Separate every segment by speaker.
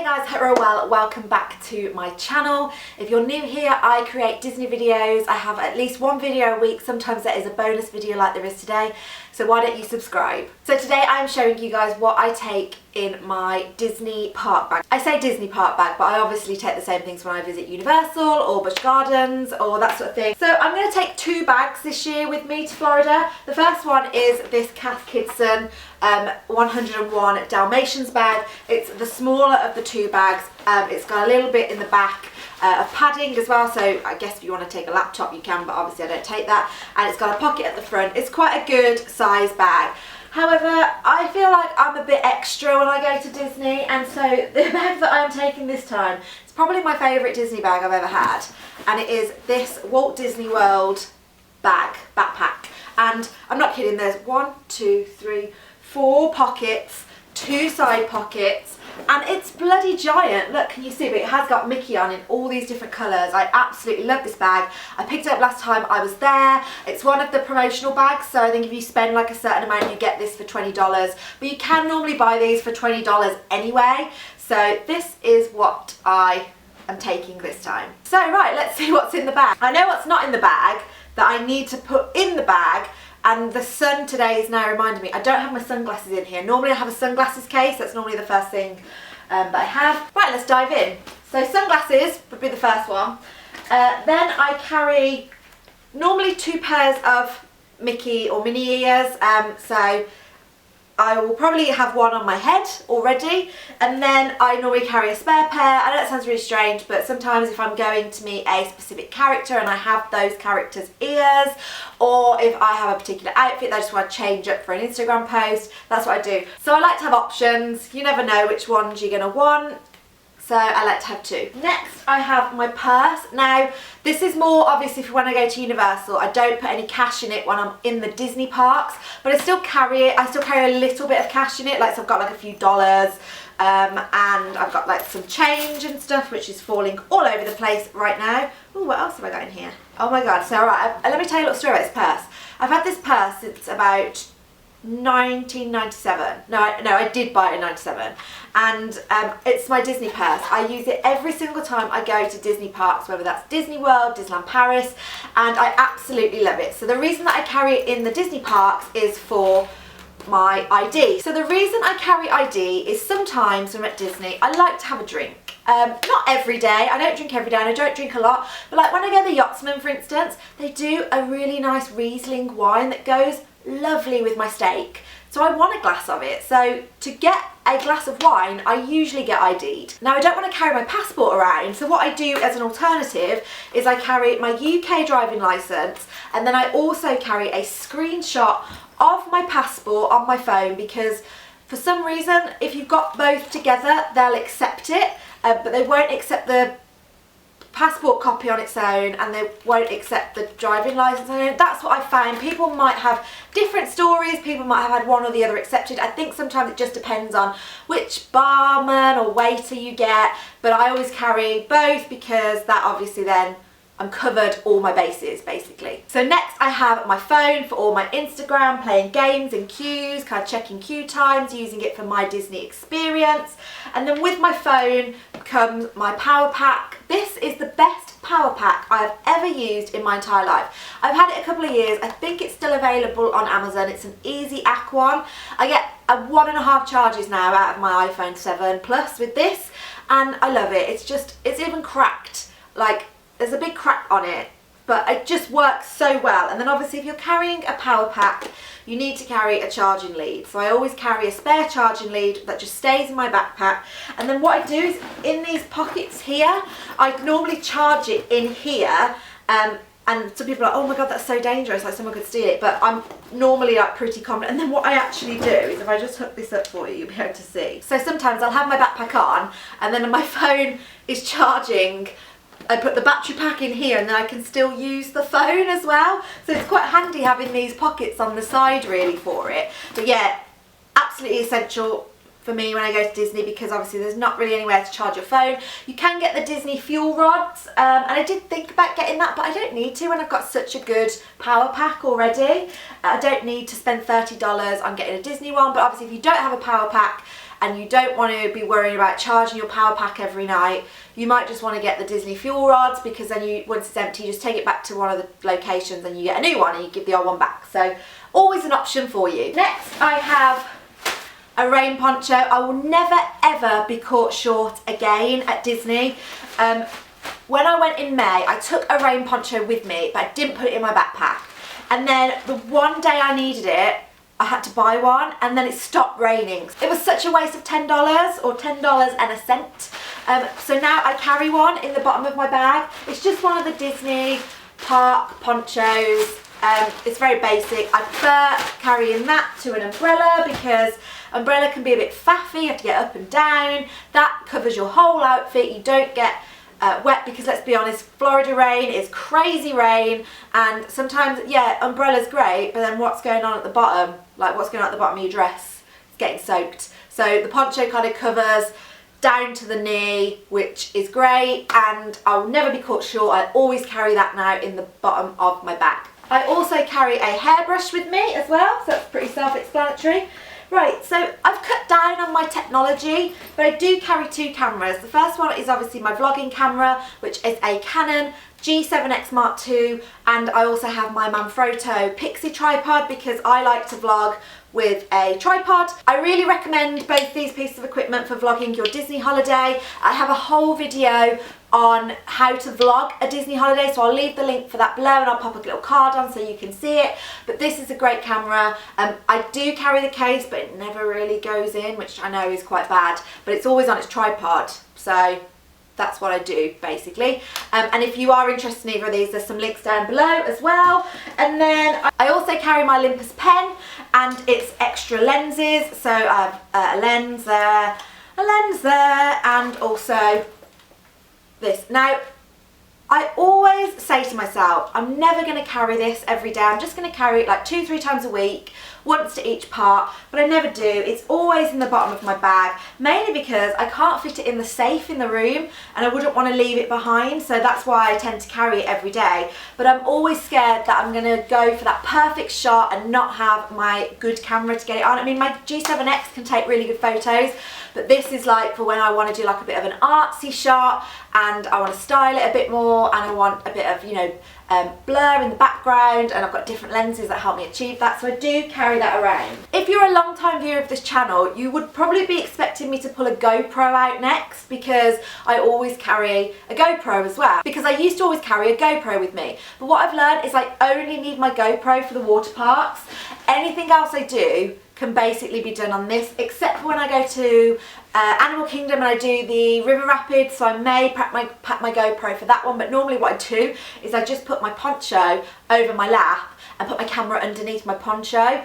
Speaker 1: Hey guys, hope you're all well. Welcome back to my channel. If you're new here, I create Disney videos. I have at least one video a week. Sometimes there is a bonus video like there is today. So why don't you subscribe? So today I'm showing you guys what I take in my Disney park bag. I say Disney park bag, but I obviously take the same things when I visit Universal or Busch Gardens or that sort of thing. So I'm going to take two bags this year with me to Florida. The first one is this Cath Kidston 101 Dalmatians bag. It's the smaller of the two bags. It's got a little bit in the back of padding as well, so I guess if you want to take a laptop you can, but obviously I don't take that. And it's got a pocket at the front. It's quite a good size bag. However, I feel like I'm a bit extra when I go to Disney, and so the bag that I'm taking this time is probably my favourite Disney bag I've ever had, and it is this Walt Disney World backpack. And I'm not kidding, there's 4 pockets, 2 side pockets, and it's bloody giant. Look, can you see? But it has got Mickey on in all these different colours. I absolutely love this bag. I picked it up last time I was there. It's one of the promotional bags, so I think if you spend like a certain amount you get this for $20, but you can normally buy these for $20 anyway. So this is what I am taking this time. So right, let's see what's in the bag. I know what's not in the bag that I need to put in the bag. And the sun today is now reminding me, I don't have my sunglasses in here. Normally I have a sunglasses case, that's normally the first thing that I have. Right, let's dive in. So sunglasses would be the first one. Then I carry normally 2 pairs of Mickey or Minnie ears. So I will probably have one on my head already, and then I normally carry a spare pair. I know that sounds really strange, but sometimes if I'm going to meet a specific character and I have those characters' ears, or if I have a particular outfit that I just want to change up for an Instagram post, that's what I do. So I like to have options. You never know which ones you're going to want. So I like to have 2. Next, I have my purse. Now, this is more obviously for when I go to Universal. I don't put any cash in it when I'm in the Disney parks, but I still carry it. I still carry a little bit of cash in it. Like, so I've got like a few dollars, and I've got like some change and stuff, which is falling all over the place right now. Oh, what else have I got in here? Oh my God. So, all right, let me tell you a little story about this purse. I've had this purse since about 1997. No, I did buy it in 97, and it's my Disney purse. I use it every single time I go to Disney parks, whether that's Disney World, Disneyland Paris, and I absolutely love it. So the reason that I carry it in the Disney parks is for my ID. So the reason I carry ID is sometimes when I'm at Disney I like to have a drink. Not every day, I don't drink every day and I don't drink a lot, but like when I go to the Yachtsman, for instance, they do a really nice Riesling wine that goes lovely with my steak, so I want a glass of it. So to get a glass of wine I usually get ID'd. Now I don't want to carry my passport around, so what I do as an alternative is I carry my UK driving licence, and then I also carry a screenshot of my passport on my phone, because for some reason if you've got both together they'll accept it, but they won't accept the passport copy on its own, and they won't accept the driving license. I know that's what I found. People might have different stories, people might have had one or the other accepted. I think sometimes it just depends on which barman or waiter you get, but I always carry both because that obviously then I'm covered all my bases basically. So next I have my phone for all my Instagram, playing games and queues, kind of checking queue times, using it for my Disney experience. And then with my phone comes my power pack. This is the best power pack I have ever used in my entire life. I've had it a couple of years. I think it's still available on Amazon. It's an Easy Aquan. I get a 1.5 charges now out of my iPhone 7 Plus with this, and I love it. It's even cracked. Like, there's a big crack on it, but it just works so well. And then obviously if you're carrying a power pack, you need to carry a charging lead. So I always carry a spare charging lead that just stays in my backpack. And then what I do is in these pockets here, I normally charge it in here. And some people are like, oh my God, that's so dangerous, like someone could steal it. But I'm normally like pretty confident. And then what I actually do is, if I just hook this up for you, you'll be able to see. So sometimes I'll have my backpack on, and then my phone is charging. I put the battery pack in here, and then I can still use the phone as well. So it's quite handy having these pockets on the side really for it. But yeah, absolutely essential for me when I go to Disney, because obviously there's not really anywhere to charge your phone. You can get the Disney fuel rods, and I did think about getting that, but I don't need to when I've got such a good power pack already. I don't need to spend $30 on getting a Disney one, but obviously if you don't have a power pack, and you don't want to be worrying about charging your power pack every night, you might just want to get the Disney fuel rods, because then you, once it's empty, you just take it back to one of the locations and you get a new one and you give the old one back. So always an option for you. Next I have a rain poncho. I will never ever be caught short again at Disney. When I went in May, I took a rain poncho with me, but I didn't put it in my backpack. And then the one day I needed it, I had to buy one, and then it stopped raining. It was such a waste of $10 or $10.01. So now I carry one in the bottom of my bag. It's just one of the Disney park ponchos. It's very basic. I prefer carrying that to an umbrella, because umbrella can be a bit faffy, you have to get up and down. That covers your whole outfit, you don't get wet, because let's be honest, Florida rain is crazy rain, and sometimes, yeah, umbrella's great, but then what's going on at the bottom? Like, what's going on at the bottom of your dress? It's getting soaked. So the poncho kind of covers down to the knee, which is great, and I'll never be caught short. I always carry that now in the bottom of my bag. I also carry a hairbrush with me as well, so that's pretty self-explanatory. Right, so I've cut down on my technology, but I do carry two cameras. The first one is obviously my vlogging camera, which is a Canon G7X Mark II, and I also have my Manfrotto Pixie tripod, because I like to vlog with a tripod. I really recommend both these pieces of equipment for vlogging your Disney holiday. I have a whole video on how to vlog a Disney holiday, so I'll leave the link for that below, and I'll pop a little card on so you can see it. But this is a great camera. I do carry the case, but it never really goes in, which I know is quite bad, but it's always on its tripod, so that's what I do basically. And if you are interested in either of these, there's some links down below as well. And then I also carry my Olympus pen and its extra lenses. So I have a lens there, and also this. Now, I always say to myself, I'm never going to carry this every day. I'm just going to carry it like 2-3 times a week, once to each part, but I never do. It's always in the bottom of my bag, mainly because I can't fit it in the safe in the room, and I wouldn't want to leave it behind, so that's why I tend to carry it every day. But I'm always scared that I'm going to go for that perfect shot and not have my good camera to get it on. I mean, my G7X can take really good photos, but this is like for when I want to do like a bit of an artsy shot, and I want to style it a bit more, and I want a bit of, you know, blur in the background, and I've got different lenses that help me achieve that, so I do carry that around. If you're a long time viewer of this channel, you would probably be expecting me to pull a GoPro out next, because I always carry a GoPro as well, because I used to always carry a GoPro with me. But what I've learned is I only need my GoPro for the water parks. Anything else I do can basically be done on this, except for when I go to Animal Kingdom and I do the river rapids, so I may pack my GoPro for that one. But normally what I do is I just put my poncho over my lap and put my camera underneath my poncho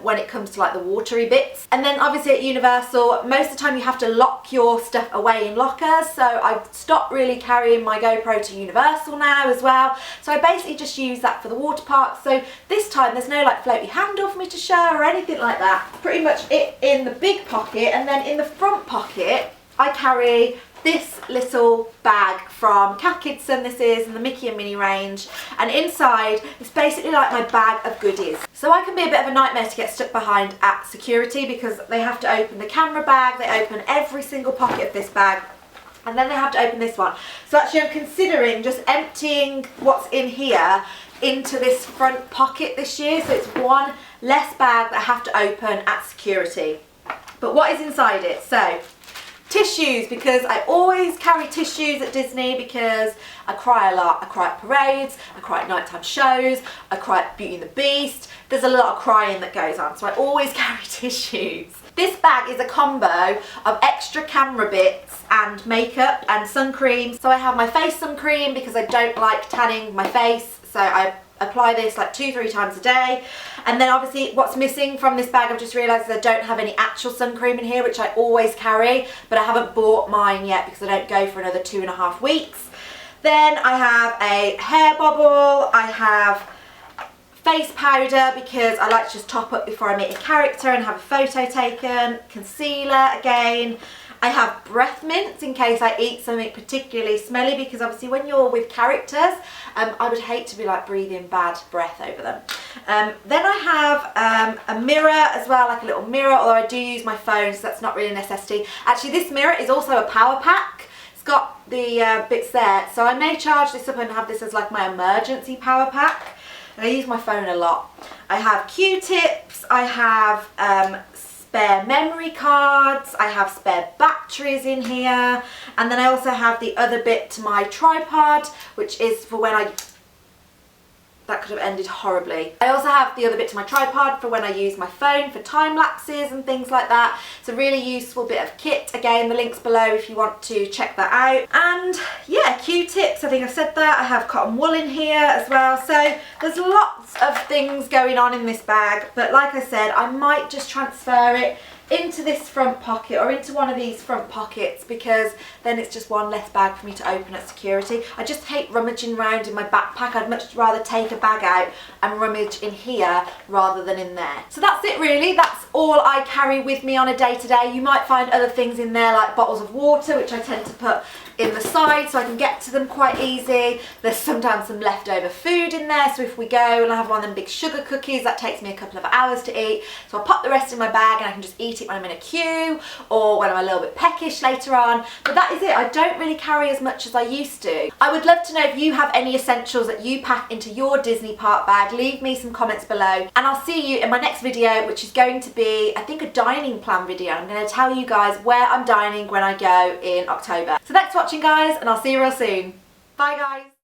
Speaker 1: when it comes to like the watery bits. And then obviously at Universal, most of the time you have to lock your stuff away in lockers, so I've stopped really carrying my GoPro to Universal now as well. So I basically just use that for the water park. So this time there's no like floaty handle for me to show or anything like that. Pretty much it in the big pocket, and then in the front pocket I carry this little bag from Cath Kidston, this is in the Mickey and Minnie range, and inside it's basically like my bag of goodies. So I can be a bit of a nightmare to get stuck behind at security, because they have to open the camera bag, they open every single pocket of this bag, and then they have to open this one. So actually I'm considering just emptying what's in here into this front pocket this year, so it's one less bag that I have to open at security. But what is inside it? So tissues, because I always carry tissues at Disney, because I cry a lot. I cry at parades, I cry at nighttime shows, I cry at Beauty and the Beast. There's a lot of crying that goes on, so I always carry tissues. This bag is a combo of extra camera bits and makeup and sun cream. So I have my face sun cream because I don't like tanning my face, so I apply this like 2-3 times a day. And then obviously what's missing from this bag, I've just realised I don't have any actual sun cream in here, which I always carry, but I haven't bought mine yet because I don't go for another 2.5 weeks. Then I have a hair bobble, I have face powder because I like to just top up before I meet a character and have a photo taken, concealer again, I have breath mints in case I eat something particularly smelly, because obviously when you're with characters, I would hate to be like breathing bad breath over them. Then I have a mirror as well, like a little mirror, although I do use my phone, so that's not really a necessity. Actually, this mirror is also a power pack. It's got the bits there, so I may charge this up and have this as like my emergency power pack. And I use my phone a lot. I have Q-tips, I have spare memory cards, I have spare batteries in here, and then I also have the other bit to my tripod, which is for when that could have ended horribly. I also have the other bit to my tripod for when I use my phone for time lapses and things like that. It's a really useful bit of kit. Again, the link's below if you want to check that out. And yeah, Q-tips, I think I said that. I have cotton wool in here as well. So there's lots of things going on in this bag, but like I said, I might just transfer it into this front pocket or into one of these front pockets, because then it's just one less bag for me to open at security. I just hate rummaging around in my backpack. I'd much rather take a bag out and rummage in here rather than in there. So that's it really. That's all I carry with me on a day-to-day. You might find other things in there like bottles of water, which I tend to put in the side so I can get to them quite easy. There's sometimes some leftover food in there, so if we go and I have one of them big sugar cookies, that takes me a couple of hours to eat, so I'll pop the rest in my bag and I can just eat it when I'm in a queue or when I'm a little bit peckish later on. But that is it. I don't really carry as much as I used to. I would love to know if you have any essentials that you pack into your Disney park bag. Leave me some comments below, and I'll see you in my next video, which is going to be, I think, a dining plan video. I'm going to tell you guys where I'm dining when I go in October. So thanks for watching, guys, and I'll see you real soon. Bye, guys.